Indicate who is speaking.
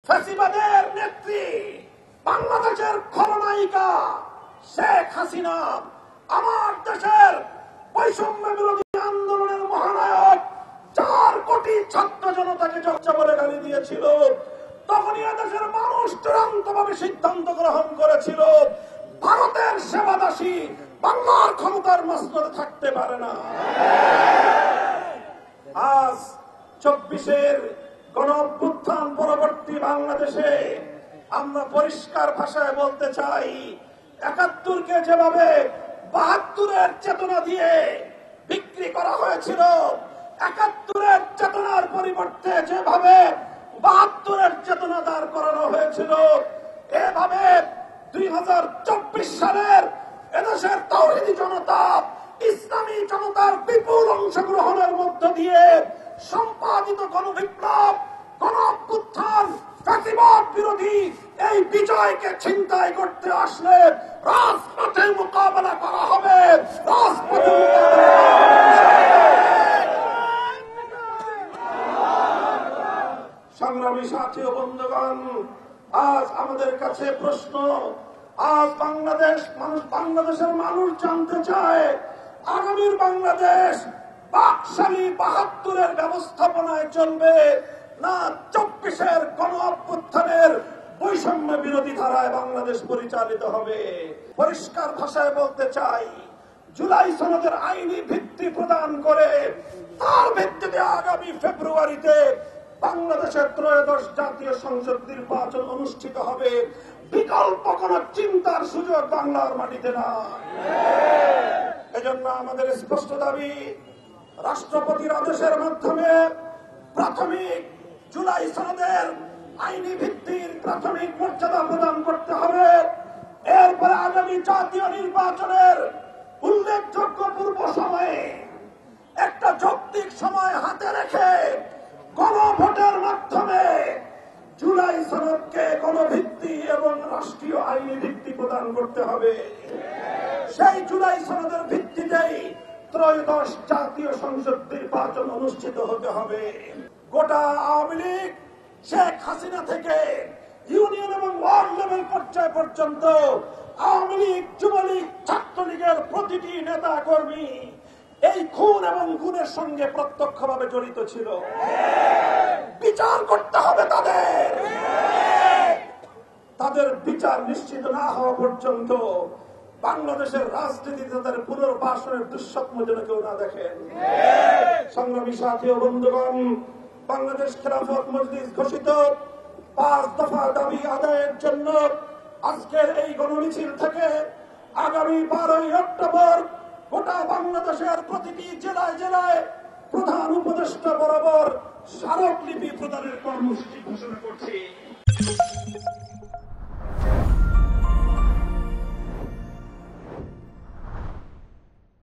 Speaker 1: ফ্যাসিবাদের নেত্রী বাংলাদেশের খলনায়িকা শেখ হাসিনা আমার দেশের বৈষম্য বিরোধী আন্দোলনের মহানায়ক 4 কোটি ছাত্র জনতাকে চর্চা বলে গালি দিয়েছিল, তখনই দেশের মানুষ চূড়ান্তভাবে সিদ্ধান্ত গ্রহণ করেছিল ভারতের সেবাদাসী বাংলার ক্ষমতার মসনদে থাকতে পারে না। আজ 24-এর গণঅভ্যুত্থান পরবর্তী বাংলাদেশে আমরা পরিষ্কার ভাষায় বলতে চাই, 71কে যেভাবে 72-এর চেতনা দিয়ে বিক্রি করা হয়েছিল, 71-এর চেতনার পরিবর্তে যেভাবে 72-এর চেতনা দাঁড় করানো হয়েছিল, এভাবে 2024 সালের এদেশের তাওহীদি জনতা, ইসলামী জনতার বিপুল অংশগ্রহণের মধ্য দিয়ে সম্পাদিত গণবিপ্লব, গণঅভ্যুত্থান, ফ্যাসিবাদ বিরোধী এই বিজয়কে ছিনতাই করতে আসলে রাজপথে মোকাবেলা করা হবে। রাজপথে সংগ্রামী সাথী ও বন্ধুগণ, আজ আমাদের কাছে প্রশ্ন, আজ বাংলাদেশের মানুষ জানতে চায় আগামীর বাংলাদেশ বাকশালী 72-এর ব্যবস্থাপনায় চলবে না 24-এর গণঅভ্যুত্থানের বৈষম্য বিরোধী ধারায় বাংলাদেশ পরিচালিত হবে। পরিষ্কার ভাষায় বলতে চাই, জুলাই সনদের আইনি ভিত্তি প্রদান করে তার ভিত্তিতে আগামী ফেব্রুয়ারিতে বাংলাদেশের 13শ জাতীয় সংসদ নির্বাচন অনুষ্ঠিত হবে। বিকল্প কোন চিন্তার সুযোগ বাংলার মাটিতে নাই। এজন্য আমাদের স্পষ্ট দাবি, রাষ্ট্রপতির আদেশের মাধ্যমে প্রাথমিক জুলাই সনদের আইনি ভিত্তির প্রাথমিক মর্যাদা প্রদান করতে হবে। এরপরে আগামী জাতীয় নির্বাচনের উল্লেখযোগ্য পূর্ব সময়ে একটা যৌক্তিক সময় হাতে রেখে গণভোটের মাধ্যমে জুলাই সনদকে গণভিত্তি এবং রাষ্ট্রীয় আইনি ভিত্তি প্রদান করতে হবে। সেই জুলাই সনদের ভিত্তিতেই 13শ জাতীয় সংসদ নির্বাচন অনুষ্ঠিত হতে হবে। গোটা আওয়ামী লীগ, শেখ হাসিনা থেকে ইউনিয়ন এবং ওয়ার্ড লেভেল পর্যায় পর্যন্ত আওয়ামী লীগ, যুবলীগ, ছাত্রলীগের প্রতিটি নেতা কর্মী এই খুন এবং গুণের সঙ্গে প্রত্যক্ষভাবে জড়িত ছিল। বিচার করতে হবে তাদের বিচার নিশ্চিত না হওয়া পর্যন্ত বাংলাদেশের রাজনীতিতে তাদের পুনর্বাসনের দুঃস্বপ্ন যেন কেউ না দেখেন। সংগ্রামী সাথী ও বন্ধুগণ, বাংলাদেশ খেলাফত মজলিস ঘোষিত 5 দফা দাবি আদায়ের জন্য আজকের এই গণমিছিল থেকে আগামী 12ই অক্টোবর গোটা বাংলাদেশের প্রতিটি জেলায় জেলায় প্রধান উপদেষ্টা বরাবর স্মারকলিপি প্রদানের কর্মসূচি ঘোষণা করছি।